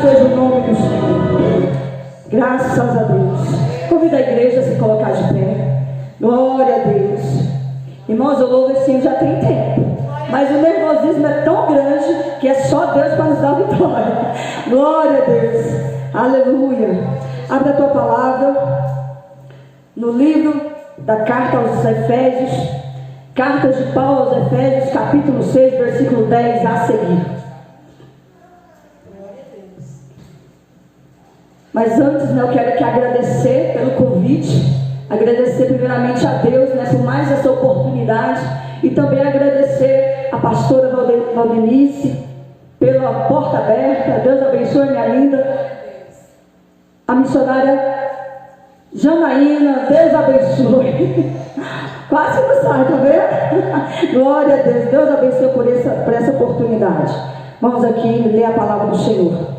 seja o nome do Senhor. Graças a Deus. Convido a igreja a se colocar de pé. Glória a Deus. Irmãos, eu louvo esse hino já tem tempo, mas o nervosismo é tão grande que é só Deus para nos dar vitória. Glória a Deus. Aleluia. Abre a tua palavra no livro da carta aos Efésios, cartas de Paulo aos Efésios, capítulo 6, versículo 10 a seguir. Mas antes, eu quero aqui agradecer pelo convite, agradecer primeiramente a Deus, por mais essa oportunidade, e também agradecer a pastora Valdenice pela porta aberta. Deus abençoe, minha linda. A missionária Janaína, Deus abençoe. Quase não sai, tá vendo? Glória a Deus. Deus abençoe por essa oportunidade. Vamos aqui ler a palavra do Senhor.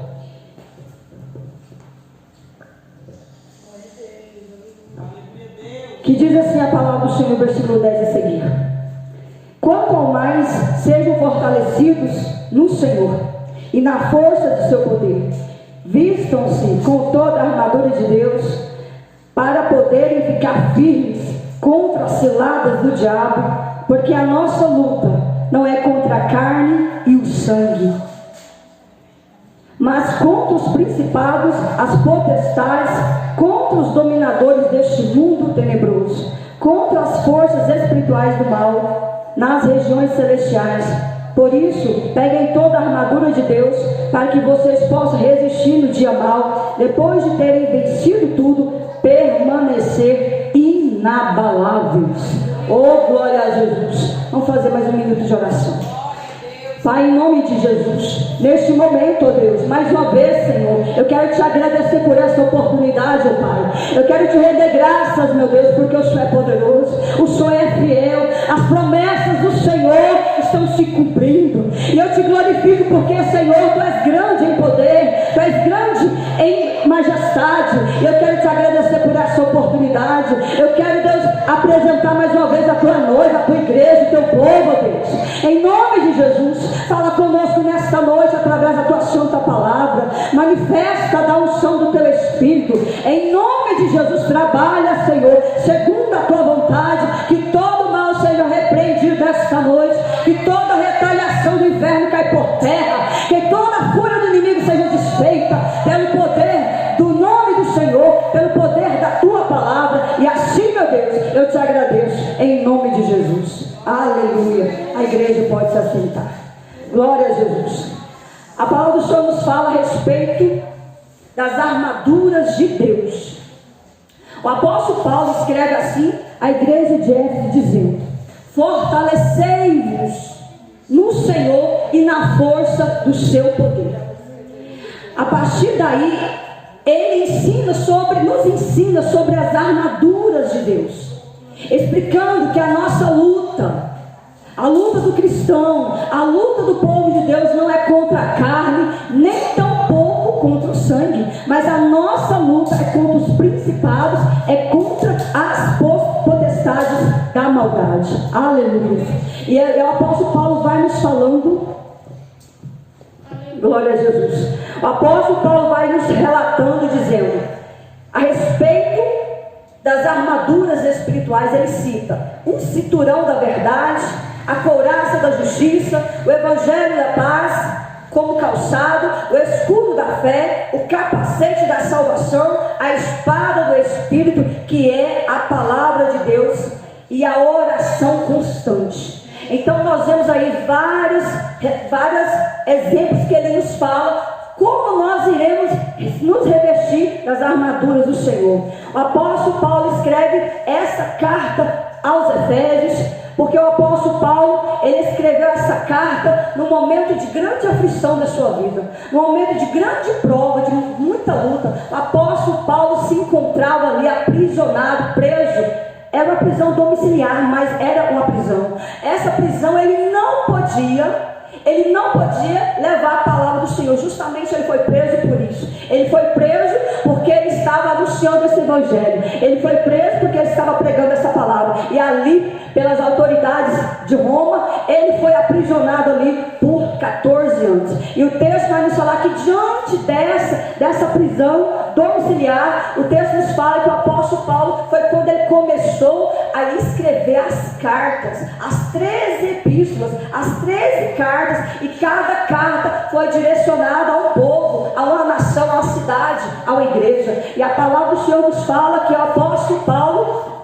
Que diz assim a palavra do Senhor, versículo 10 a seguir: quanto ao mais, sejam fortalecidos no Senhor e na força de seu poder. Vistam-se com toda a armadura de Deus, para poderem ficar firmes contra as ciladas do diabo, porque a nossa luta não é contra a carne e o sangue, mas contra os principados, as potestades, contra os dominadores deste mundo tenebroso, contra as forças espirituais do mal nas regiões celestiais. Por isso, peguem toda a armadura de Deus, para que vocês possam resistir no dia mau, depois de terem vencido tudo, permanecer inabaláveis. Oh, glória a Jesus. Vamos fazer mais um minuto de oração. Pai, em nome de Jesus, neste momento, ó Deus, mais uma vez, Senhor, eu quero te agradecer por essa oportunidade, ó Pai. Eu quero te render graças, meu Deus, porque o Senhor é poderoso, o Senhor é fiel, as promessas do Senhor estão se cumprindo, e eu te glorifico porque, Senhor, Tu és grande em poder, Tu és grande em majestade. Eu quero te agradecer por essa oportunidade. Eu quero, Deus, apresentar mais uma vez a Tua noiva, a Tua igreja, o Teu povo, ó Deus, em nome de Jesus. Fala conosco nesta noite através da Tua santa palavra. Manifesta da unção do Teu Espírito. Em nome de Jesus, trabalha, Senhor, segundo a Tua vontade. Que todo mal seja repreendido esta noite. Que toda retaliação do inferno caia por terra. Que toda a fúria do inimigo seja desfeita pelo poder do nome do Senhor, pelo poder da Tua palavra. E assim, meu Deus, eu te agradeço em nome de Jesus. Aleluia. A igreja pode se assentar. Glória a Jesus. A palavra do Senhor nos fala a respeito das armaduras de Deus. O apóstolo Paulo escreve assim à igreja de Éfeso, dizendo: fortalecei-vos no Senhor e na força do seu poder. A partir daí, ele nos ensina sobre as armaduras de Deus, explicando que a nossa luta, a luta do cristão, a luta do povo de Deus não é contra a carne, nem tampouco contra o sangue, mas a nossa luta é contra os principados, é contra as potestades da maldade. Aleluia. E o apóstolo Paulo vai nos falando, glória a Jesus, o apóstolo Paulo vai nos relatando, dizendo a respeito das armaduras espirituais. Ele cita um cinturão da verdade, a couraça da justiça, o evangelho da paz como calçado, o escudo da fé, o capacete da salvação, a espada do Espírito, que é a palavra de Deus, e a oração constante. Então nós vemos aí vários exemplos que ele nos fala como nós iremos nos revestir das armaduras do Senhor. O apóstolo Paulo escreve essa carta aos Efésios, porque o apóstolo Paulo, ele escreveu essa carta no momento de grande aflição da sua vida, no momento de grande prova, de muita luta. O apóstolo Paulo se encontrava ali aprisionado, preso. Era uma prisão domiciliar, mas era uma prisão. Essa prisão ele não podia levar a palavra do Senhor. Justamente ele foi preso por isso. Ele foi preso porque ele estava anunciando esse evangelho. Ele foi preso porque ele estava pregando essa palavra. E ali, pelas autoridades de Roma, ele foi aprisionado ali por 14 anos. E o texto vai nos falar que diante dessa prisão domiciliar, o texto nos fala que o apóstolo Paulo foi quando ele começou a escrever as cartas, as 13 epístolas, as 13 cartas, e cada carta foi direcionada a um povo, a uma nação, a uma cidade, a uma igreja. E a palavra do Senhor nos fala que o apóstolo Paulo,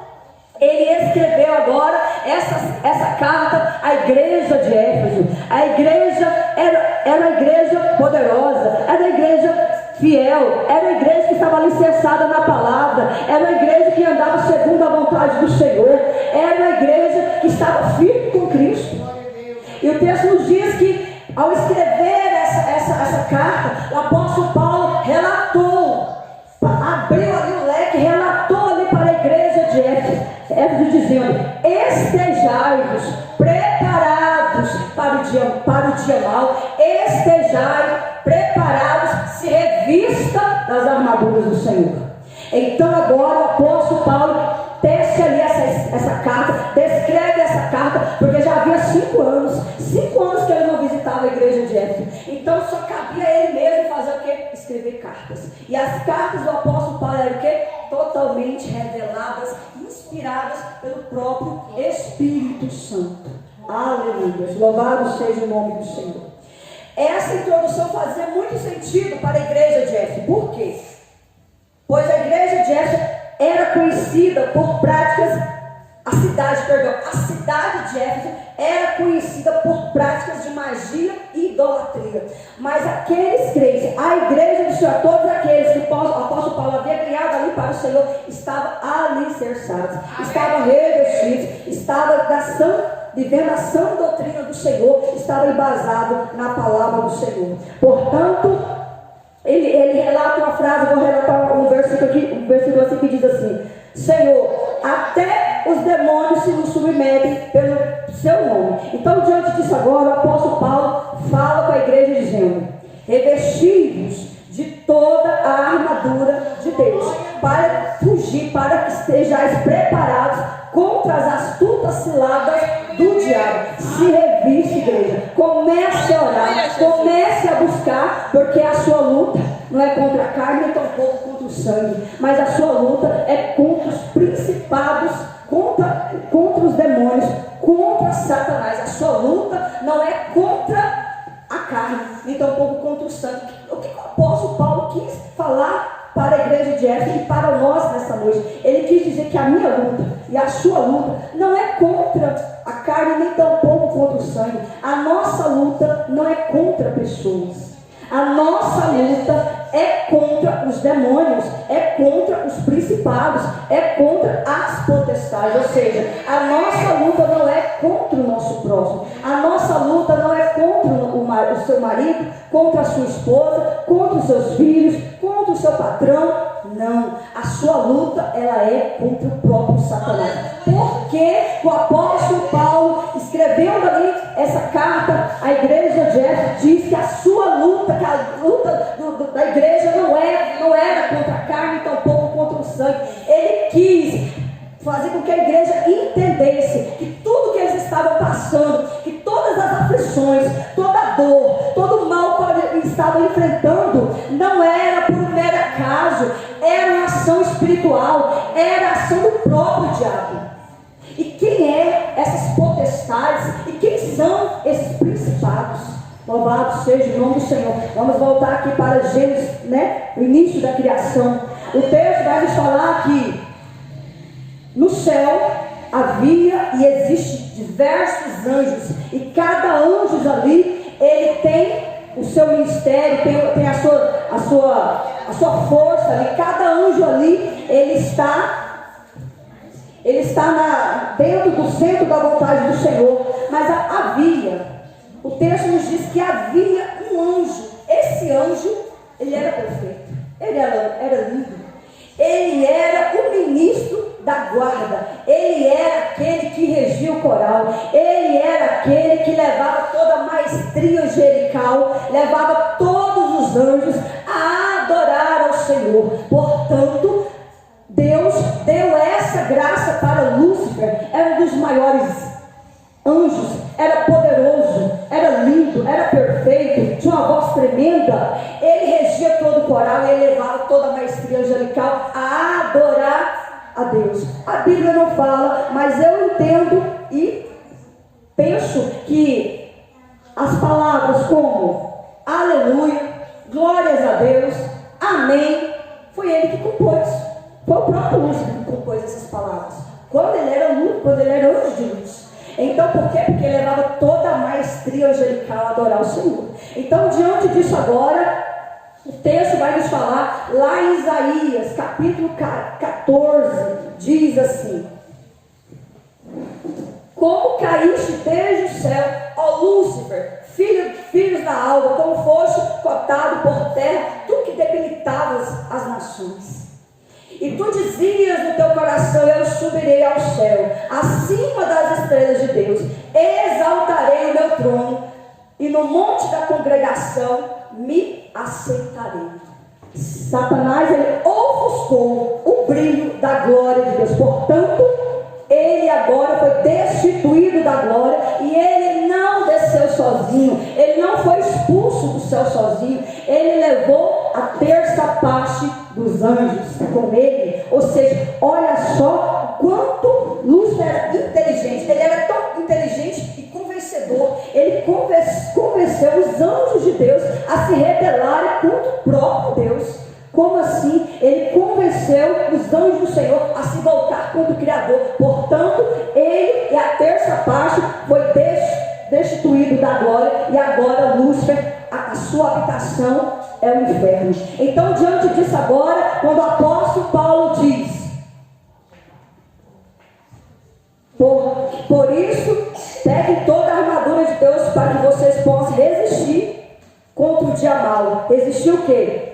ele escreveu agora essa carta à igreja de Éfeso. A igreja era uma igreja poderosa, era uma igreja fiel, era uma igreja que estava alicerçada na palavra, era uma igreja que andava segundo a vontade do Senhor, era uma igreja que estava firme com Cristo. E o texto nos diz que, ao escrever essa carta, o apóstolo Paulo relatou, abriu ali o leque, relatou ali para a igreja de Éfeso, dizendo: estejai-vos preparados para o dia mau, estejai preparados, se revista das armaduras do Senhor. Então agora o apóstolo Paulo tece ali essa carta, descreve essa carta, porque já havia 5 anos que ele não visitava a igreja de Éfeso. Então só cabia ele mesmo fazer o quê? Escrever cartas. E as cartas do apóstolo Paulo eram o quê? Totalmente reveladas, inspiradas pelo próprio Espírito Santo. Aleluia, louvado seja o nome do Senhor. Essa introdução fazia muito sentido para a igreja de Éfeso. Por quê? Pois a igreja de Éfeso era conhecida por práticas, a cidade de Éfeso era conhecida por práticas de magia e idolatria. Mas aqueles crentes, a igreja do Senhor, todos aqueles que o apóstolo Paulo havia criado ali para o Senhor, estavam alicerçados, estavam revestidos, estavam vivendo a sã doutrina do Senhor, estava embasado na palavra do Senhor. Portanto, ele relata uma frase, vou relatar um versículo assim que diz assim: Senhor, até os demônios se nos submetem pelo seu nome. Então, diante disso agora, o apóstolo Paulo fala com a igreja dizendo: revesti-vos de toda a armadura de Deus, para fugir, para que estejais preparados contra as astutas ciladas do diabo. Se reviste, igreja. Comece a orar, comece a buscar, porque a sua luta não é contra a carne, nem tampouco contra o sangue, mas a sua luta é contra os principados, contra os demônios, contra Satanás. A sua luta não é contra a carne, nem tampouco contra o sangue. O que o apóstolo Paulo quis falar para a igreja de Éfeso e para nós nessa noite? Ele quis dizer que a minha luta e a sua luta não é contra a carne, nem tampouco contra o sangue. A nossa luta não é contra pessoas. A nossa luta é contra os demônios, é contra os principados, é contra as potestades. Ou seja, a nossa luta não é contra o nosso próximo. A nossa luta não é contra o seu marido, contra a sua esposa, contra os seus filhos, contra o seu patrão. Não, a sua luta, ela é contra o próprio Satanás. Porque o apóstolo Paulo, escrevendo ali essa carta à igreja de Éfeso, diz que a sua luta, que a luta da igreja não era contra a carne, tampouco contra o sangue. Ele quis fazer com que a igreja entendesse que tudo que eles estavam passando, que todas as aflições, toda a dor, todo o mal que eles estavam enfrentando, não era por um mero acaso, era uma ação espiritual, era a ação do próprio diabo. E quem é essas potestades? E quem são esses principados? Louvado seja o nome do Senhor. Vamos voltar aqui para Gênesis, o início da criação. O texto vai nos falar que no céu havia e existe diversos anjos, e cada anjo ali, ele tem o seu ministério, tem a sua força ali. Cada anjo ali, ele está dentro do centro da vontade do Senhor. Mas o texto nos diz que havia um anjo. Esse anjo, ele era perfeito, ele era lindo, ele era o ministro da guarda, ele era aquele que regia o coral, ele era aquele que levava toda a maestria angelical, levava todos os anjos a adorar ao Senhor. Portanto, Deus deu essa graça para Lúcifer. Era um dos maiores anjos, era poderoso, era lindo, era perfeito, tinha uma voz tremenda. Ele regia dia todo o coral e elevava toda a maestria angelical a adorar a Deus. A Bíblia não fala, mas eu entendo e penso que as palavras como aleluia, glórias a Deus, amém, foi ele que compôs. Foi o próprio Lúcifer que compôs essas palavras. Quando ele era anjo de luz. Então, por quê? Porque ele levava toda a maestria angelical a adorar o Senhor. Então, diante disso agora, o texto vai nos falar, lá em Isaías, capítulo 14, diz assim: como caíste desde o céu, ó Lúcifer, filhos da alva, como foste cotado por terra, tu que debilitavas as nações. E tu dizias no teu coração: eu subirei ao céu, acima das estrelas de Deus, exaltarei o meu trono, e no monte da congregação me aceitarei. Satanás, ele ofuscou o brilho da glória de Deus. Portanto, ele agora foi destituído da glória, e ele não desceu sozinho, ele não foi expulso do céu sozinho, ele levou a terça parte dos anjos com ele. Ou seja, olha só quanto Lúcifer era inteligente. Ele era tão inteligente e convencedor. Ele convenceu os anjos de Deus a se rebelarem contra o próprio Deus. Como assim? Ele convenceu os anjos do Senhor a se voltar contra o Criador. Portanto, ele e a terça parte foi destituído da glória, e agora Lúcifer, a sua habitação é o inferno. Então, diante disso agora, quando o apóstolo Paulo diz: por isso, peguem toda a armadura de Deus para que vocês possam resistir contra o dia mau. Resistir o quê?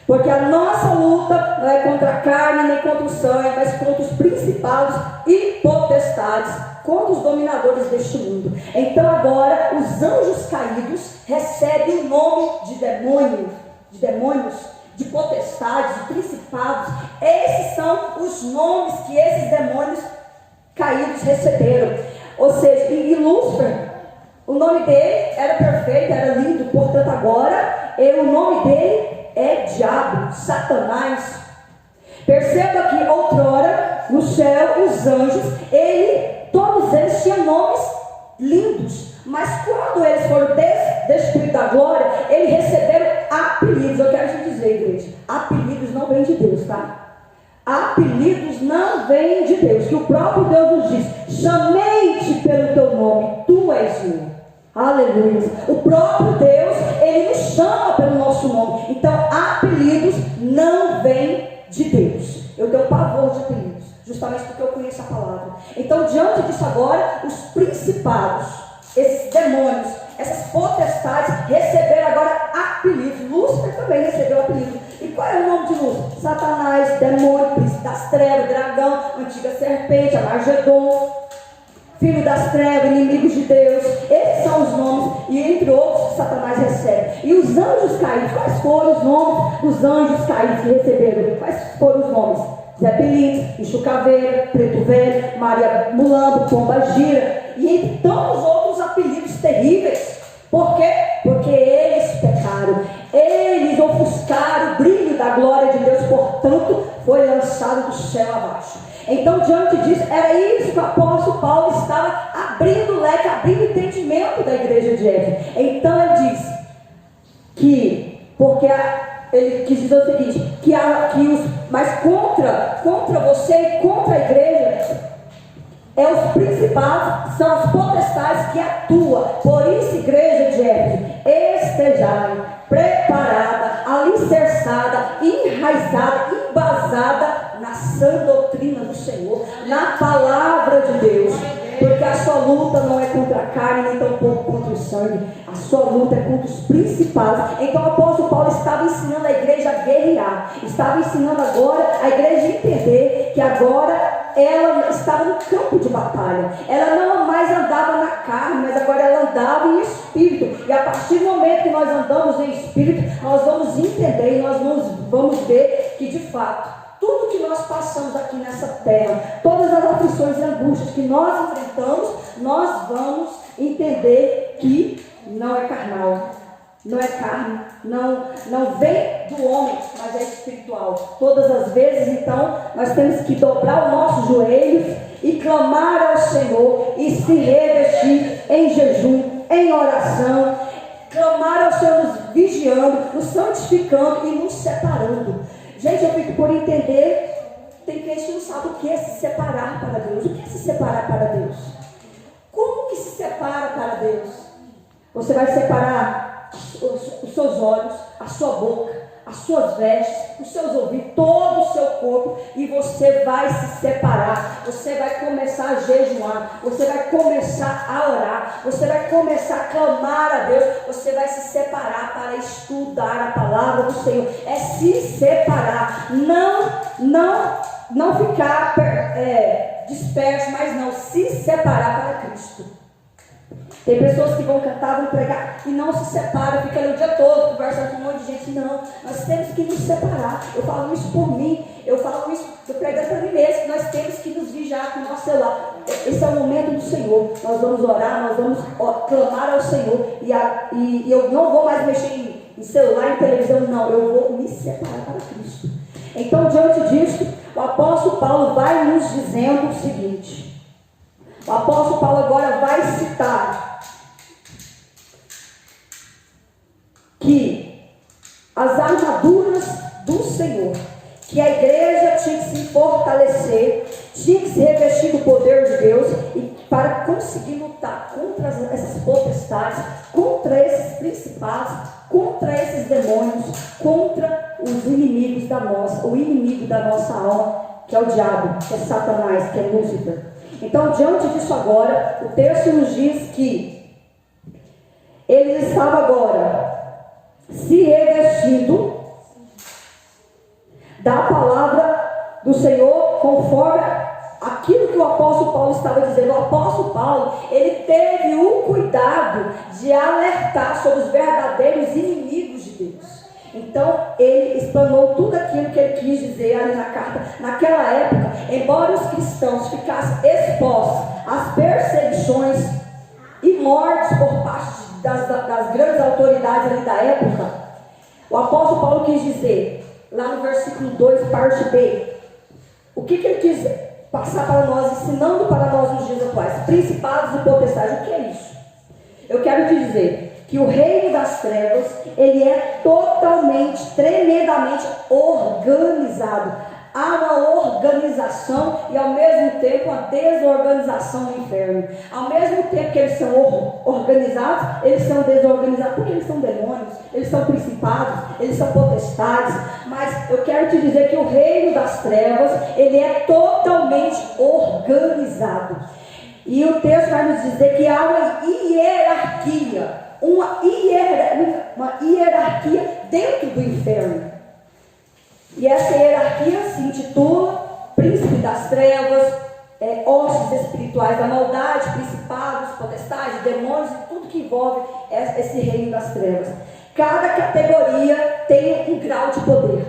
Porque a nossa luta não é contra a carne nem contra o sangue, mas contra os principados e potestades, contra os dominadores deste mundo. Então agora os anjos caídos recebem o nome de demônios, de potestades, de principados. Esses são os nomes que esses demônios caídos receberam. Ou seja, e Lúcifer, o nome dele era perfeito, era lindo. Portanto agora o nome dele é diabo, Satanás. Perceba que outrora no céu os anjos, todos eles tinham nomes lindos, mas quando eles foram destituídos da glória, eles receberam apelidos. Eu quero te dizer, igreja, apelidos não vêm de Deus, tá? Apelidos não vêm de Deus, que o próprio Deus nos diz: chamei-te pelo teu nome, tu és meu. Aleluia. O próprio Deus, ele nos chama pelo nosso nome. Então, apelidos não vêm de Deus. Eu tenho pavor de apelidos, justamente porque eu conheço a palavra. Então, diante disso agora, os principados, esses demônios, essas potestades, receberam agora apelidos. Lúcifer também recebeu apelidos. E qual é o nome de Lúcifer? Satanás, demônio, príncipe das trevas, dragão, antiga serpente, Armagedon, filho das trevas, inimigos de Deus. Esses são os nomes, e entre outros que Satanás recebe. E os anjos caídos, quais foram os nomes dos anjos caídos que receberam? Quais foram os nomes? Zé Pelins, Bicho Caveira, Preto Velho, Maria Mulambo, Pomba Gira, e entre tantos outros apelidos terríveis. Por quê? Porque eles pecaram, eles ofuscaram o brilho da glória de Deus, portanto foi lançado do céu abaixo. Então, diante disso, era isso que o apóstolo Paulo estava abrindo o leque, abrindo o entendimento da igreja de Éfeso. Então ele diz que, porque ele quis dizer o seguinte, mas contra você e contra a igreja, os principados, são as potestades que atuam. Por isso, igreja de Éfeso, estejai preparada, alicerçada, enraizada, embasada na sã doutrina do Senhor, na palavra de Deus. Porque a sua luta não é contra a carne, nem tampouco contra o sangue. A sua luta é contra os principados. Então o apóstolo Paulo estava ensinando a igreja a guerrear. Estava ensinando agora a igreja a entender que agora ela estava no campo de batalha. Ela não mais andava na carne, mas agora ela andava em espírito. E a partir do momento que nós andamos em espírito, nós vamos entender e nós vamos ver que de fato tudo que nós passamos aqui nessa terra, todas as aflições e angústias que nós enfrentamos, nós vamos entender que não é carnal, não é carne, não vem do homem, mas é espiritual. Todas as vezes, então, nós temos que dobrar os nossos joelhos e clamar ao Senhor e se revestir em jejum, em oração, clamar ao Senhor nos vigiando, nos santificando e nos separando. Gente, eu fico por entender, tem crente que não sabe o que é se separar para Deus. O que é se separar para Deus? Como que se separa para Deus? Você vai separar os seus olhos, a sua boca, as suas vestes, os seus ouvidos, todo o seu corpo, e você vai se separar. Você vai começar a jejuar, você vai começar a orar, você vai começar a clamar a Deus, você vai se separar para estudar a palavra do Senhor. É se separar, não ficar disperso, mas não se separar para Cristo. Tem pessoas que vão cantar, vão pregar e não se separam, fica ali o dia todo conversando com um monte de gente. Não, nós temos que nos separar. Eu falo isso por mim, eu falo isso, eu prego para mim mesmo, que nós temos que nos vigiar com o nosso celular. Esse é o momento do Senhor. Nós vamos orar, nós vamos clamar ao Senhor. E eu não vou mais mexer em celular, em televisão, não. Eu vou me separar para Cristo. Então, diante disso, o apóstolo Paulo vai nos dizendo o seguinte. O apóstolo Paulo agora vai citar que as armaduras do Senhor, que a igreja tinha que se fortalecer, tinha que se revestir do poder de Deus, e para conseguir lutar contra essas potestades, contra esses principados, contra esses demônios, contra os inimigos o inimigo da nossa alma, que é o diabo, que é Satanás, que é Lúcifer. Então, diante disso agora, o texto nos diz que ele estava agora se revestindo da palavra do Senhor, conforme aquilo que o apóstolo Paulo estava dizendo. O apóstolo Paulo, ele teve o cuidado de alertar sobre os verdadeiros inimigos de Deus. Então, ele explanou tudo aquilo que ele quis dizer ali na carta. Naquela época, embora os cristãos ficassem expostos às perseguições e mortes por parte das grandes autoridades ali da época, o apóstolo Paulo quis dizer, lá no versículo 2, parte B, o que ele quis passar para nós, ensinando para nós nos dias atuais: principados e potestades. O que é isso? Eu quero te dizer que o reino das trevas, ele é totalmente, tremendamente organizado. Há uma organização e ao mesmo tempo a desorganização do inferno. Ao mesmo tempo que eles são organizados, eles são desorganizados, porque eles são demônios, eles são principados, eles são potestades. Mas eu quero te dizer que o reino das trevas, ele é totalmente organizado. E o texto vai nos dizer que há uma hierarquia dentro do inferno. E essa hierarquia se intitula Príncipe das Trevas, hostes espirituais da maldade, principados, potestades, demônios e tudo que envolve esse reino das trevas. Cada categoria tem um grau de poder.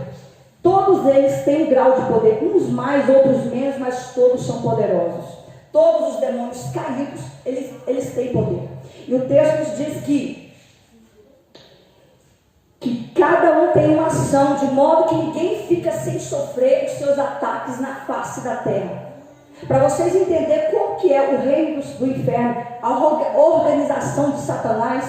Todos eles têm um grau de poder, uns mais, outros menos, mas todos são poderosos. Todos os demônios caídos, eles têm poder. E o texto nos diz que cada um tem uma ação, de modo que ninguém fica sem sofrer os seus ataques na face da terra. Para vocês entenderem como que é o reino do inferno, a organização de Satanás,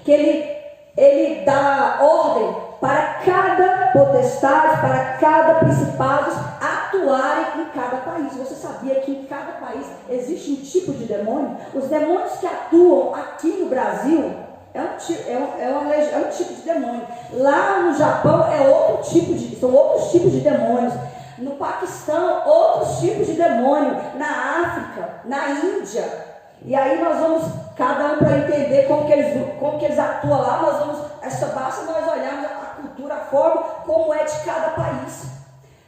que ele dá ordem para cada potestade, para cada principado atuarem em cada país. Você sabia que em cada país existe um tipo de demônio? Os demônios que atuam aqui no Brasil é um tipo de demônio. Lá no Japão são outros tipos de demônios. No Paquistão, outros tipos de demônio. Na África, na Índia. E aí nós vamos, cada um para entender como que eles atuam lá, basta nós olharmos a cultura, a forma como é de cada país.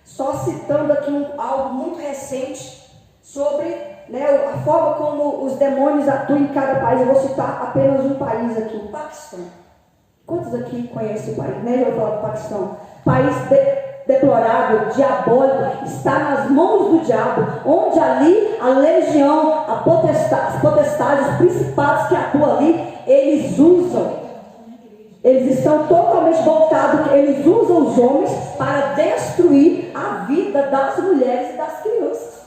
Só citando aqui algo muito recente sobre a forma como os demônios atuam em cada país. Eu vou citar apenas um país aqui, o Paquistão. Quantos aqui conhecem o país? Eu vou falar do Paquistão. País deplorável, diabólico, está nas mãos do diabo, onde ali a legião, as potestades, os principados que atuam ali, eles Eles estão totalmente voltados, eles usam os homens para destruir a vida das mulheres e das crianças.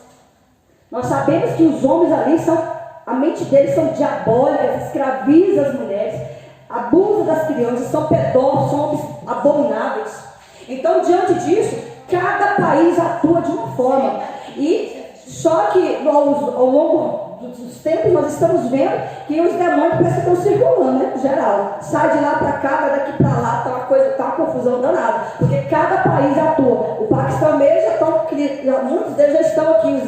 Nós sabemos que os homens ali a mente deles são diabólicas, escravizam as mulheres, abusam das crianças, são pedófilos, são homens abomináveis. Então, diante disso, cada país atua de uma forma. E só que ao longo dos tempos nós estamos vendo que os demônios parecem que estão circulando, né? Geral. Sai de lá para cá, vai daqui para lá, tá uma confusão danada. Porque cada país atua. O Paquistão mesmo muitos deles já estão aqui,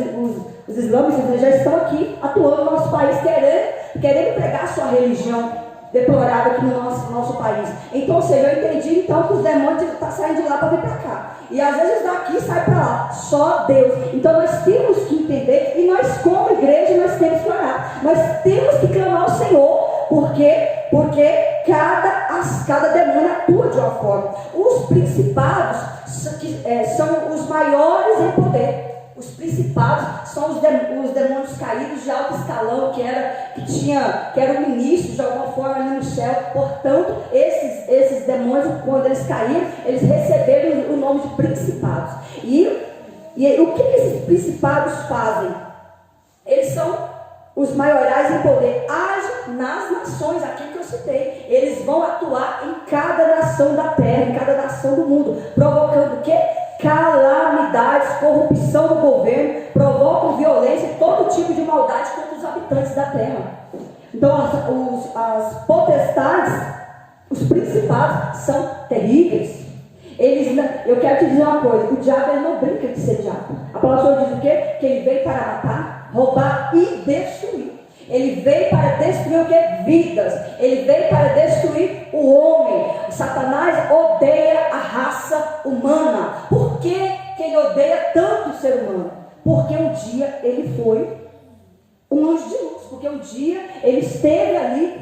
os islâmicos já estão aqui atuando no nosso país, querendo pregar a sua religião deplorável aqui no nosso país. Então, ou seja, eu entendi então que os demônios estão saindo de lá para vir para cá. E às vezes daqui sai para lá, só Deus. Então nós temos que entender, e nós como igreja nós temos que orar. Nós temos que clamar ao Senhor, porque cada demônio atua de uma forma. Os principados são os maiores em poder. Os principados são os demônios caídos de alto escalão, que era um ministro de alguma forma ali no céu. Portanto, esses demônios, quando eles caíram, eles receberam o nome de principados. E o que esses principados fazem? Eles são os maiorais em poder. Agem nas nações, aqui que eu citei. Eles vão atuar em cada nação da terra, em cada nação do mundo, provocando o quê? Calamidades, corrupção do governo, provocam violência e todo tipo de maldade contra os habitantes da terra. Então as potestades, os principados são terríveis. Eu quero te dizer uma coisa, o diabo ele não brinca de ser diabo. A palavra diz o quê? Que ele veio para matar, roubar e destruir. Ele veio para destruir o que? Vidas. Ele veio para destruir o homem. Satanás odeia a raça humana. Por que ele odeia tanto o ser humano? Porque um dia ele foi um anjo de luz. Porque um dia ele esteve ali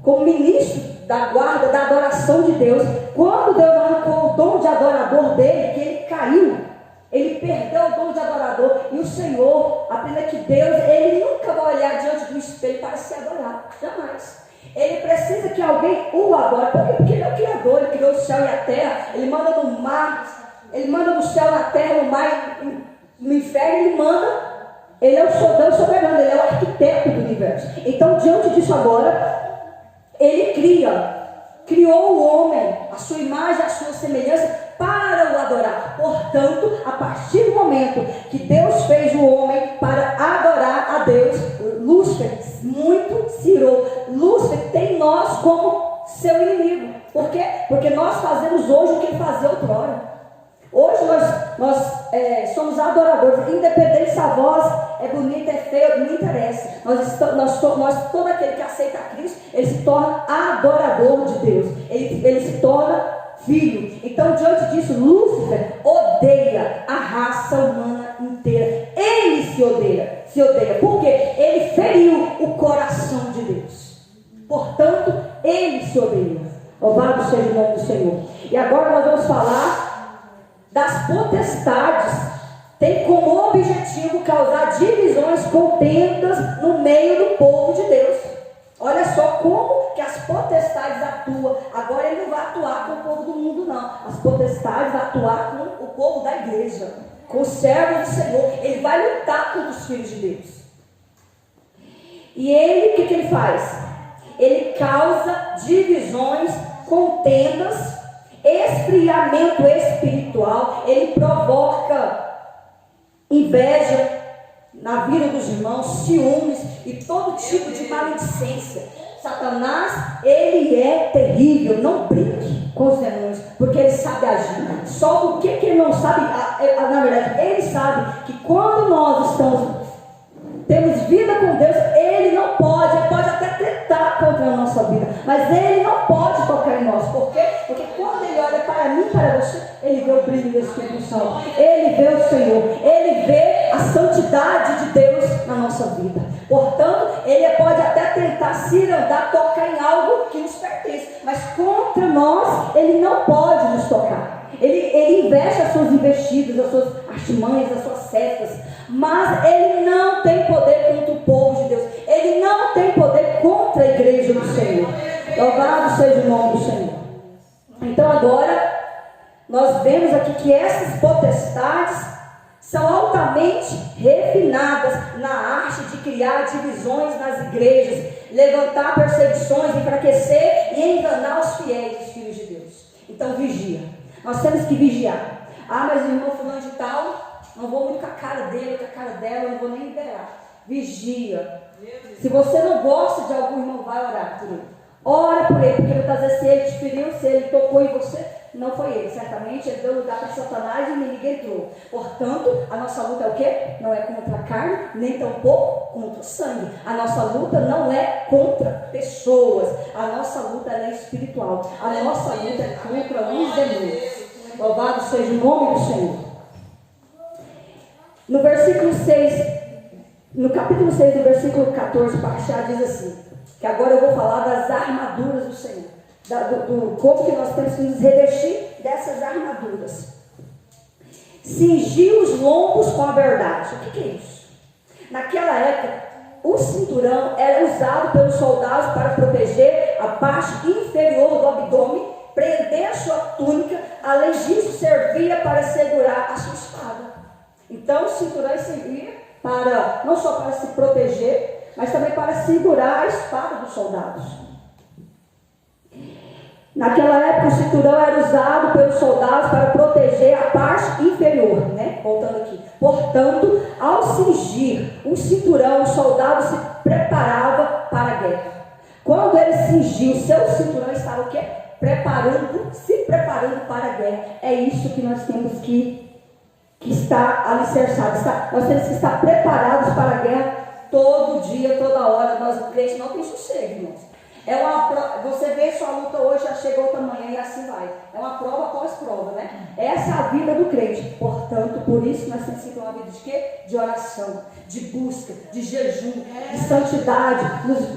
como ministro da guarda, da adoração de Deus. Quando Deus arrancou o dom de adorador dele, que ele caiu, ele perdeu o dom de adorador. E o Senhor, aprenda que Deus, ele nunca vai olhar diante do espelho para se adorar, jamais. Ele precisa que alguém o adore. Por quê? Porque ele é o Criador, ele criou o céu e a terra. Ele manda no mar, ele manda no céu, na terra, no mar, no inferno. Ele manda, ele é o soberano, ele é o arquiteto do universo. Então, diante disso agora, ele criou o homem, a sua imagem, a sua semelhança, para o adorar. Portanto, a partir do momento que Deus fez o homem para adorar a Deus, Lúcifer muito se irou. Lúcifer tem nós como seu inimigo. Por quê? Porque nós fazemos hoje o que ele fazia outrora. Hoje nós somos adoradores, independente se a voz é bonita, é feia, não interessa. Todo aquele que aceita Cristo, ele se torna adorador de Deus. Ele se torna filho. Então, diante disso, Lúcifer odeia a raça humana inteira. Ele se odeia. Por quê? Ele feriu o coração de Deus. Portanto, ele se odeia. Louvado seja o nome do Senhor. E agora nós vamos falar das potestades. Tem como objetivo causar divisões, contendas no meio do povo de Deus. Olha só como que as potestades atuam. Agora ele não vai atuar com o povo do mundo, não. As potestades vão atuar com o povo da igreja, com os servos do Senhor. Ele vai lutar contra os filhos de Deus. E ele, o que ele faz? Ele causa divisões, contendas, esfriamento espiritual. Ele provoca inveja na vida dos irmãos, ciúmes e todo tipo de maledicência. Satanás, ele é terrível. Não brinque com os demônios, porque ele sabe agir. Só o que ele não sabe, na verdade, ele sabe que quando nós temos vida com Deus, ele pode até tentar contra a nossa vida, mas ele não pode tocar em nós. Por quê? Porque quando ele olha para mim, para você, ele vê o brilho do Espírito Santo, ele vê o Senhor, ele vê a santidade de Deus na nossa vida. Portanto, ele pode até tentar se andar, tocar em algo que nos pertence, mas contra nós, ele não pode nos tocar. Ele investe as suas investidas, as suas artimanhas, as suas setas, mas ele não tem poder contra o povo de Deus. Ele não tem poder contra a igreja do Senhor. Louvado seja o nome do Senhor. Então agora, nós vemos aqui que essas potestades são altamente refinadas na arte de criar divisões nas igrejas, levantar perseguições, enfraquecer e enganar os fiéis, os filhos de Deus. Então vigia. Nós temos que vigiar. Ah, mas o irmão fulano de tal, não vou muito com a cara dele, com a cara dela, não vou nem liberar. Vigia. Se você não gosta de algum irmão, vai orar por ele. Ora por ele, porque muitas vezes se ele te feriu, se ele tocou em você, não foi ele. Certamente ele deu lugar para Satanás e ninguém entrou. Portanto, a nossa luta é o quê? Não é contra a carne, nem tampouco contra o sangue. A nossa luta não é contra pessoas. A nossa luta é espiritual. A nossa luta é contra os demônios. Louvado seja o nome do Senhor. No versículo 6, no capítulo 6, do versículo 14, Parashá diz assim, que agora eu vou falar das armaduras do Senhor, como que nós temos que nos revestir dessas armaduras. Cingir os lombos com a verdade. O que é isso? Naquela época, o cinturão era usado pelos soldados para proteger a parte inferior do abdômen, prender a sua túnica, além disso servia para segurar a sua espada. Então o cinturão servia para, não só para se proteger, mas também para segurar a espada dos soldados. Naquela época o cinturão era usado pelos soldados para proteger a parte inferior, né? Voltando aqui. Portanto, ao cingir o cinturão, o soldado se preparava para a guerra. Quando ele cingiu o seu cinturão, estava o quê? Se preparando para a guerra. É isso que nós temos que estar alicerçados. Nós temos que estar preparados para a guerra todo dia, toda hora. Nós, o crente, não tem sossego, irmãos. Você vê sua luta hoje, já chega outra manhã e assim vai. É uma prova após prova, né? Essa é a vida do crente. Portanto, por isso nós temos que ter uma vida de quê? De oração, de busca, de jejum, de santidade.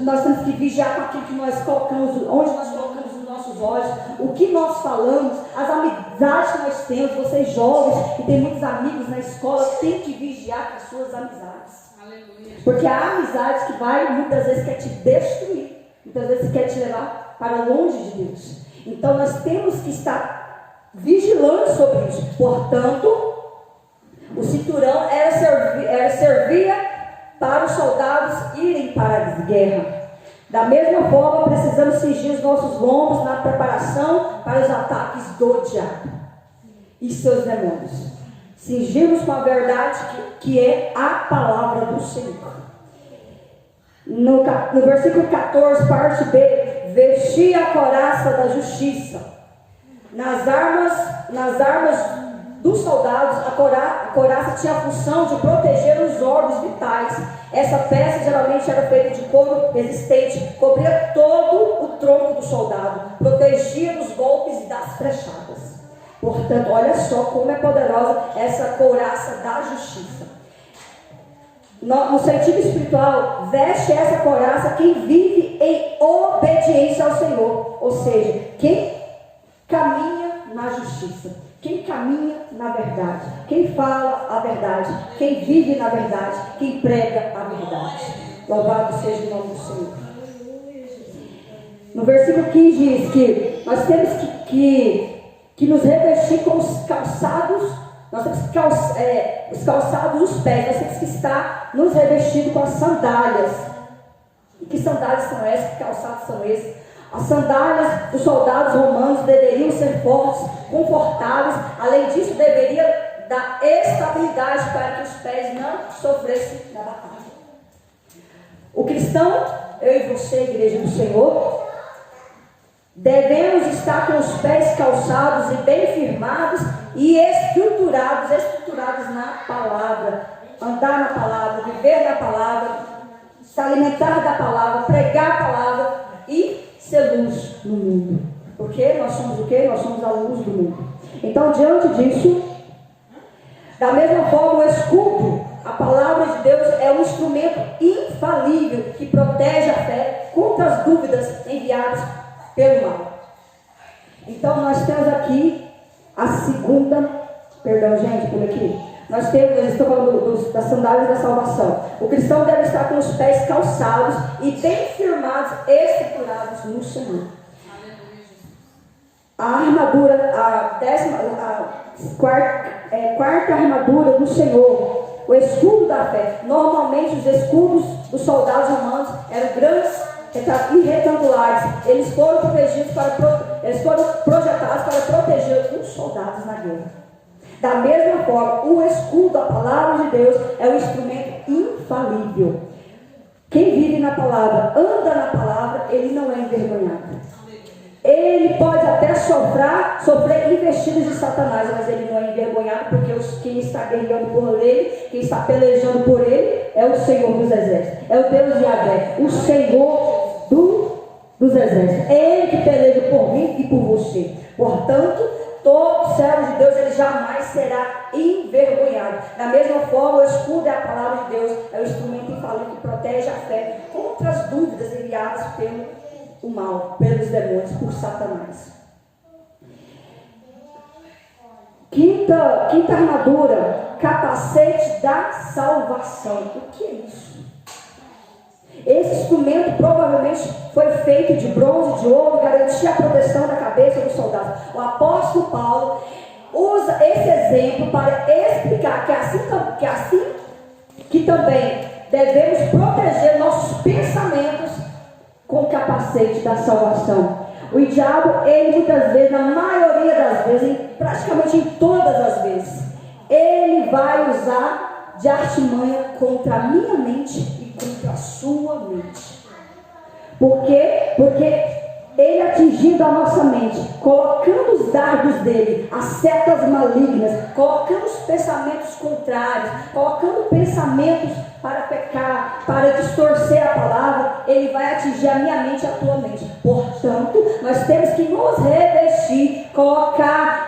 Nós temos que vigiar com aquilo que nós colocamos, onde nós colocamos os nossos olhos, o que nós falamos, as amizades que nós temos. Vocês jovens que têm muitos amigos na escola, tem que vigiar com as suas amizades. Aleluia. Porque há amizades que muitas vezes quer te destruir. Muitas vezes quer te levar para longe de Deus. Então nós temos que estar vigilantes sobre isso. Portanto, o cinturão servia para os soldados irem para a guerra. Da mesma forma, precisamos cingir os nossos lombos na preparação para os ataques do diabo e seus demônios. Cingirmos com a verdade que é a palavra do Senhor. No versículo 14, parte B, vestir a couraça da justiça. Nas armas dos soldados, a couraça tinha a função de proteger os órgãos vitais. Essa peça geralmente era feita de couro resistente, cobria todo o tronco do soldado, protegia dos golpes e das flechadas. Portanto, olha só como é poderosa essa couraça da justiça. No sentido espiritual, veste essa couraça quem vive em obediência ao Senhor. Ou seja, quem caminha na justiça, quem caminha na verdade, quem fala a verdade, quem vive na verdade, quem prega a verdade. Louvado seja o nome do Senhor. No versículo 15 diz que nós temos que nos revestir com os calçados. Nós temos que os calçados dos pés, nós temos que estar nos revestindo com as sandálias. E que sandálias são essas? Que calçados são esses? As sandálias dos soldados romanos deveriam ser fortes, confortáveis. Além disso, deveria dar estabilidade para que os pés não sofressem na batalha. O cristão, eu e você, igreja do Senhor, devemos estar com os pés calçados e bem firmados e estruturados na palavra, andar na palavra, viver na palavra, se alimentar da palavra, pregar a palavra e ser luz no mundo. Porque nós somos o quê? Nós somos a luz do mundo. Então, diante disso, da mesma forma, o escudo, a palavra de Deus é um instrumento infalível que protege a fé contra as dúvidas enviadas pelo mal. Então nós temos aqui a segunda, perdão gente, por aqui. eu estou falando das sandálias da salvação. O cristão deve estar com os pés calçados e bem firmados, estruturados no Senhor. A armadura, quarta armadura do Senhor, o escudo da fé. Normalmente os escudos dos soldados romanos eram grandes e retangulares. Eles foram projetados para proteger os soldados na guerra. Da mesma forma, o escudo, a palavra de Deus, é um instrumento infalível. Quem vive na palavra, anda na palavra, ele não é envergonhado. Ele pode até sofrer investidas de Satanás, mas ele não é envergonhado, porque quem está guerreando por ele, quem está pelejando por ele, é o Senhor dos exércitos, é o Deus Yahvé, o Senhor dos exércitos. É Ele que peleja por mim e por você. Portanto, todo servo de Deus, ele jamais será envergonhado. Da mesma forma, o escudo é a palavra de Deus, é o instrumento infalível que protege a fé contra as dúvidas enviadas pelo mal, pelos demônios, por Satanás. Quinta armadura, capacete da salvação. O que é isso? Esse instrumento provavelmente foi feito de bronze, de ouro, e garantia a proteção da cabeça dos soldados. O apóstolo Paulo usa esse exemplo para explicar que também devemos proteger nossos pensamentos com o capacete da salvação. O diabo, ele muitas vezes, na maioria das vezes, praticamente em todas as vezes, ele vai usar de artimanha contra a minha mente e contra a sua mente. Por quê? Porque ele atingindo a nossa mente, colocando os dardos dele, as setas malignas, colocando os pensamentos contrários, colocando pensamentos para pecar, para distorcer a palavra, ele vai atingir a minha mente e a tua mente. Portanto, nós temos que nos revestir,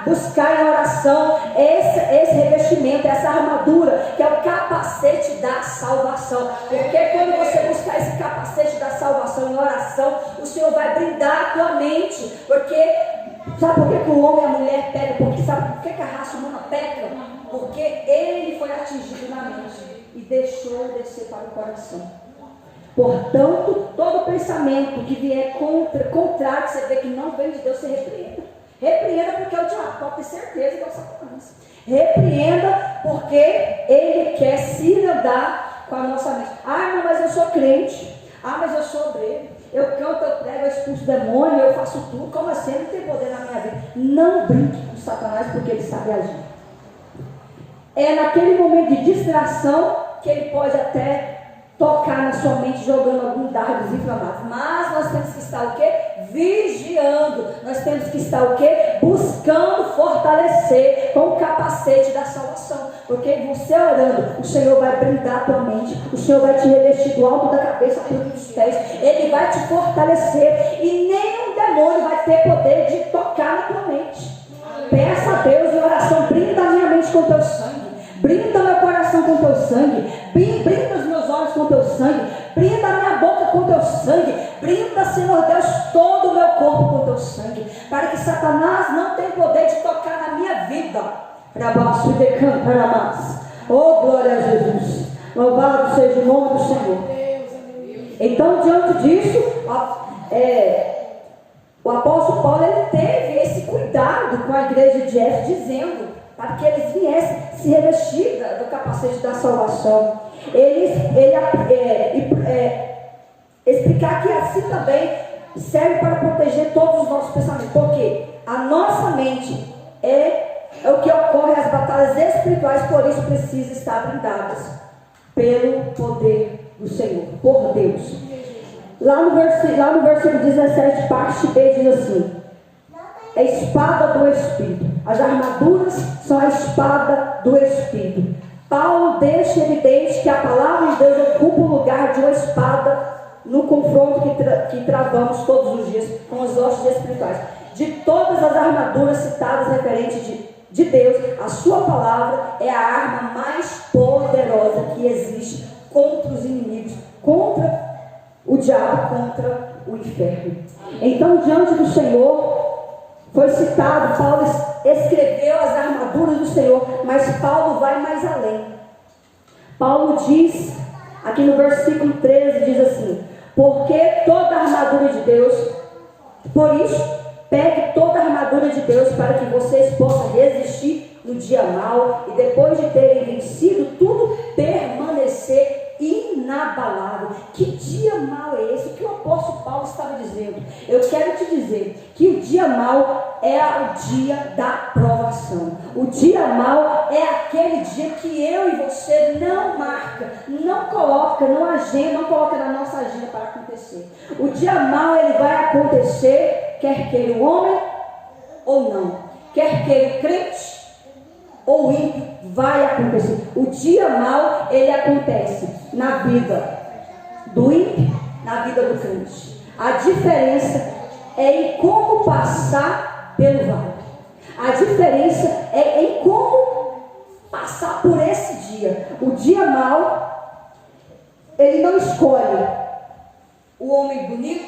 buscar em oração esse revestimento, essa armadura, que é o capacete da salvação. Porque quando você buscar esse capacete da salvação em oração, o Senhor vai brindar a tua mente. Porque, sabe por que o homem e a mulher pecam? Porque sabe por que a raça humana peca? Porque ele foi atingido na mente e deixou descer para o coração. Portanto, todo pensamento que vier contrário, que você vê que não vem de Deus, você repreenda. Repreenda porque é o diabo, pode ter certeza que é o Satanás. Repreenda porque ele quer se andar com a nossa mente. Ah, mas eu sou crente. Ah, mas eu sou obreiro. Eu canto, eu prego, eu expulso demônio, eu faço tudo. Como assim? Não tem poder na minha vida. Não brinque com Satanás porque ele sabe agir. É naquele momento de distração que ele pode até tocar na sua mente, jogando alguns dardos inflamados. Mas nós temos que estar o quê? Vigiando. Nós temos que estar o quê? Buscando fortalecer com o capacete da salvação. Porque você orando, o Senhor vai brindar a tua mente, o Senhor vai te revestir do alto da cabeça pelos pés, Ele vai te fortalecer e nenhum demônio vai ter poder de tocar na tua mente. Peça a Deus em oração, brinda a minha mente com o teu sangue, brinda meu coração com o teu sangue, brinda os meus olhos com o teu sangue, brinda a minha boca com o teu sangue, brinda, Senhor Deus, todo o meu corpo com o teu sangue, para que Satanás não tenha poder de tocar na minha vida. Oh, glória a Jesus, louvado seja o nome do Senhor. Então, diante disso, o apóstolo Paulo, ele teve esse cuidado com a igreja de Éfeso, dizendo para que eles viessem se revestir do capacete da salvação. Explicar que assim também serve para proteger todos os nossos pensamentos, porque a nossa mente é o que ocorre as batalhas espirituais, por isso precisa estar blindadas pelo poder do Senhor, por Deus. Lá no versículo 17, parte B, diz assim: a espada do Espírito. As armaduras são a espada do Espírito. Paulo deixa evidente que a palavra de Deus ocupa o lugar de uma espada no confronto que travamos todos os dias com os hostes espirituais. De todas as armaduras citadas referentes de Deus, a sua palavra é a arma mais poderosa que existe contra os inimigos, contra o diabo, contra o inferno. Então, diante do Senhor, foi citado, Paulo escreveu as armaduras do Senhor, mas Paulo vai mais além. Paulo diz, aqui no versículo 13, diz assim: porque toda a armadura de Deus, por isso, pegue toda a armadura de Deus para que vocês possam resistir no dia mau e depois de terem vencido tudo, permanecer inabalável. Que dia mau é esse? O que o apóstolo Paulo estava dizendo? Eu quero te dizer que o dia mau é o dia da provação. O dia mau é aquele dia que eu e você não marca, não coloca, não coloca na nossa agenda para acontecer. O dia mau ele vai acontecer, quer queira o homem ou não, quer queira o crente ou ímpio, vai acontecer. O dia mau ele acontece na vida do ímpio, na vida do crente. A diferença é em como passar pelo vale. A diferença é em como passar por esse dia. O dia mau ele não escolhe o homem bonito,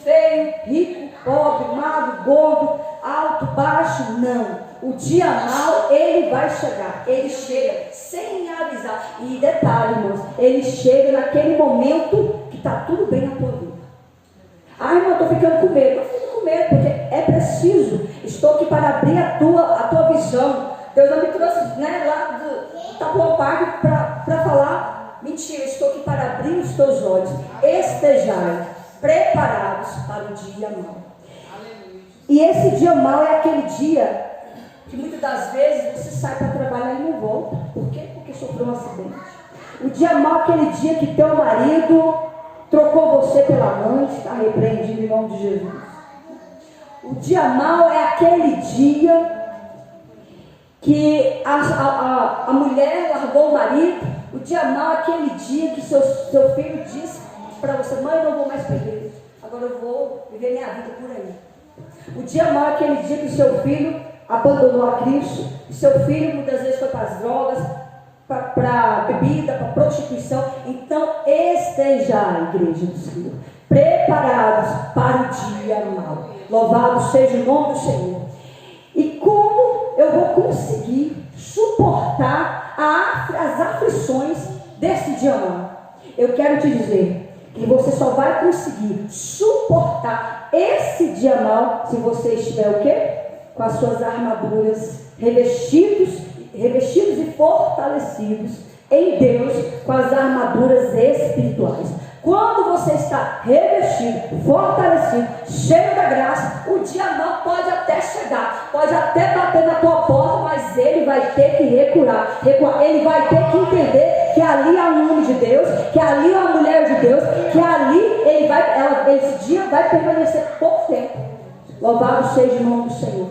feio, rico, pobre, magro, gordo, alto, baixo, não. O dia mau, ele vai chegar. Ele chega sem avisar. E detalhe, irmãos, ele chega naquele momento que está tudo bem na tua vida. Ah, irmão, eu estou ficando com medo. Eu fico com medo, porque é preciso. Estou aqui para abrir a tua visão. Deus não me trouxe, lá do Taboão Parque para falar. Mentira, estou aqui para abrir os teus olhos. Estejai preparados para o dia mau. E esse dia mau é aquele dia que muitas das vezes você sai para trabalhar e não volta. Por quê? Porque sofreu um acidente. O dia mau é aquele dia que teu marido trocou você pela amante, está repreendido em nome de Jesus. O dia mau é aquele dia que a mulher largou o marido. O dia mau é aquele dia que seu filho disse para você: mãe, eu não vou mais para a igreja, agora eu vou viver minha vida por aí. O dia mau é aquele dia que o seu filho abandonou a Cristo, e seu filho muitas vezes foi para as drogas, para bebida, para prostituição. Então esteja a igreja do Senhor preparados para o dia mau. Louvado seja o nome do Senhor. E como eu vou conseguir suportar as aflições desse dia mau? Eu quero te dizer que você só vai conseguir suportar esse dia mau se você estiver o quê? Com as suas armaduras revestidos e fortalecidos em Deus, com as armaduras espirituais. Quando você está revestido, fortalecido, cheio da graça, o dia mau pode até chegar, pode até bater na tua porta, mas ele vai ter que recuar. Ele vai ter que entender que ali há um homem de Deus, que ali há uma mulher de Deus, que ali esse dia vai permanecer pouco tempo. Louvado seja o nome do Senhor.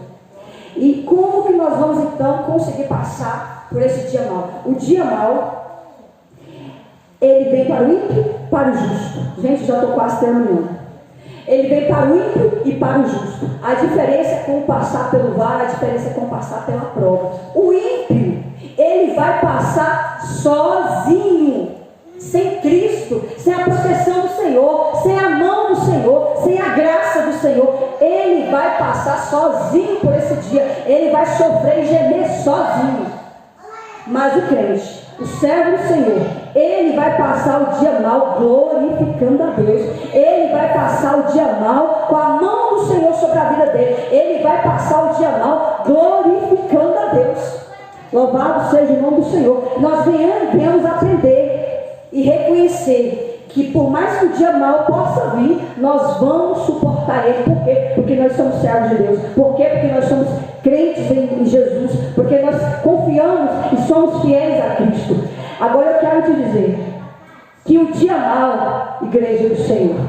E como que nós vamos então conseguir passar por esse dia mau? O dia mau, ele vem para o ímpio, para o justo. Gente, já estou quase terminando. Ele vem para o ímpio e para o justo. A diferença é como passar pelo vale, a diferença é como passar pela prova. O ímpio, ele vai passar sozinho, sem Cristo, sem a proteção do Senhor, sem a mão do Senhor, sem a graça do Senhor. Ele vai passar sozinho por esse dia. Ele vai sofrer e gemer sozinho. Mas o crente, o servo do Senhor, ele vai passar o dia mau glorificando a Deus. Ele vai passar o dia mau com a mão do Senhor sobre a vida dele. Ele vai passar o dia mau glorificando a Deus. Louvado seja o nome do Senhor. Nós viemos aprender e reconhecer que por mais que o dia mau possa vir, nós vamos suportar ele. Por quê? Porque nós somos servos de Deus. Por quê? Porque nós somos crentes em Jesus. Porque nós confiamos e somos fiéis a Cristo. Agora eu quero te dizer que o dia mau, igreja do Senhor,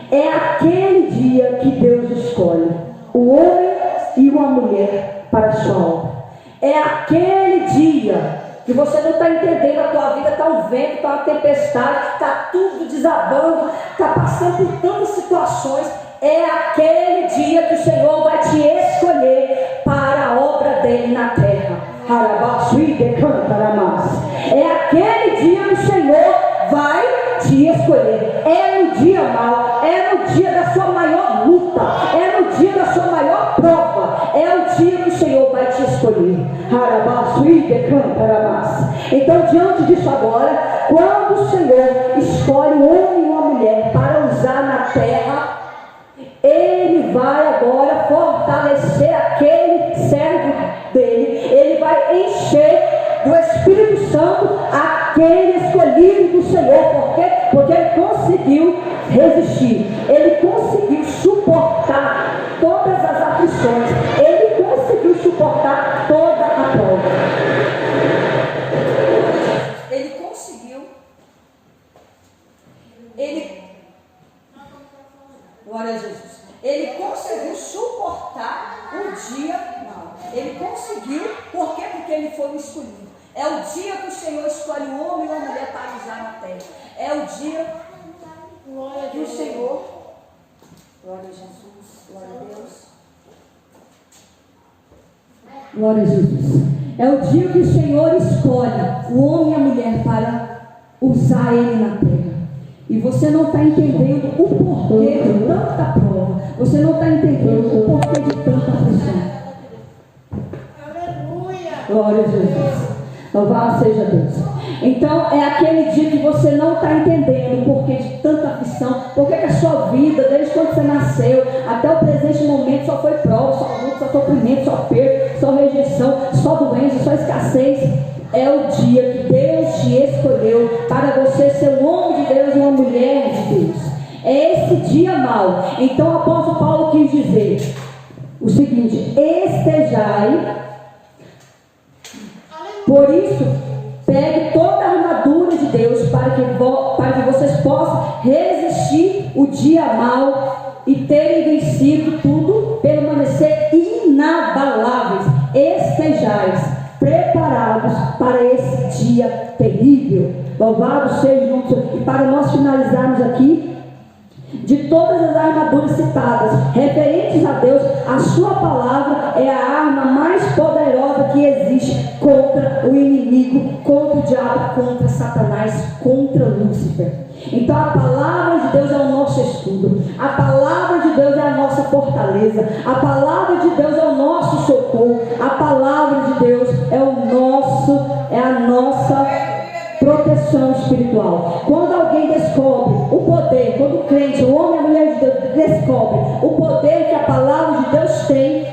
é aquele dia que Deus escolhe o homem e uma mulher para a sua obra. É aquele dia que você não está entendendo, a tua vida está um vento, está uma tempestade, está tudo desabando, está passando por tantas situações. É aquele dia que o Senhor vai te escolher para a obra dele na terra. É aquele dia que o Senhor vai te escolher. É no dia mau, é no dia da sua maior luta, é no dia da sua maior prova, escolher. Então, diante disso agora, quando o Senhor escolhe um homem e uma mulher para usar na terra, Ele vai agora fortalecer aquele servo dele. Ele vai encher do Espírito Santo aquele escolhido do Senhor. Por quê? Porque ele conseguiu resistir. Ele conseguiu suportar todas as aflições. Ele conseguiu suportar toda a prova. Ele conseguiu. Glória a Jesus. Ele conseguiu suportar o dia mau. Ele conseguiu, por quê? Porque ele foi o escolhido. É o dia que o Senhor escolhe um homem e uma mulher para usar na terra. É o dia que o Senhor, glória a Jesus, glória a Deus. Glória a Jesus. É o dia que o Senhor escolhe o homem e a mulher para usar ele na terra. E você não está entendendo o porquê de tanta prova. Você não está entendendo o porquê de tanta aflição. Aleluia! Glória a Jesus. Louvado seja Deus. Então é aquele dia que você não está entendendo o porquê de tanta aflição. Porque que a sua vida, desde quando você nasceu até o presente momento, só foi prova, só luta, só sofrimento, só perda, só rejeição, só doença, só escassez. É o dia que Deus te escolheu para você ser um homem de Deus e uma mulher de Deus. É esse dia mau. Então o apóstolo Paulo quis dizer o seguinte: estejai. Por isso, pegue toda a armadura de Deus para que vocês possam resistir o dia mau e terem vencido tudo, permanecer inabaláveis. Estejais preparados para esse dia terrível. Louvado seja o nome do Senhor. E para nós finalizarmos aqui, de todas as armaduras citadas referentes a Deus, a sua palavra é a arma mais poderosa que existe contra o inimigo, contra o diabo, contra Satanás, contra Lúcifer. Então a palavra de Deus é o nosso escudo, a palavra de Deus é a nossa fortaleza, a palavra de Deus é o nosso socorro, a palavra de Deus é a nossa proteção espiritual. Quando alguém descobre o poder, quando o crente, o homem e a mulher de Deus descobre o poder que a palavra de Deus tem,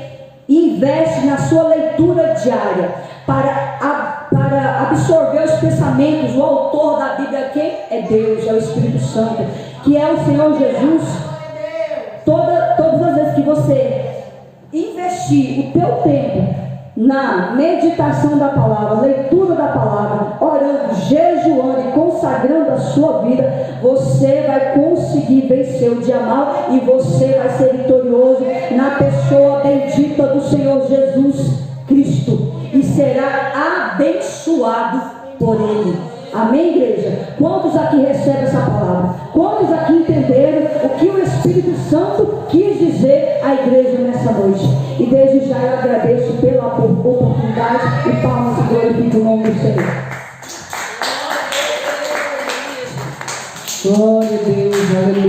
investe na sua leitura diária para absorver os pensamentos. O autor da Bíblia quem? É Deus, é o Espírito Santo, que é o Senhor Jesus. Todas as vezes que você investir o teu tempo na meditação da palavra, leitura da palavra, orando, jejuando e consagrando a sua vida, você vai conseguir vencer o dia mau e você vai ser vitorioso na pessoa bendita do Senhor Jesus Cristo e será abençoado por Ele. Amém, igreja? Quantos aqui recebem essa palavra? Quantos aqui entenderam o que o Espírito Santo quis dizer à igreja nessa noite? E desde já eu agradeço pela oportunidade e palmas e glorifico o nome do Senhor. Glória a Deus, aleluia.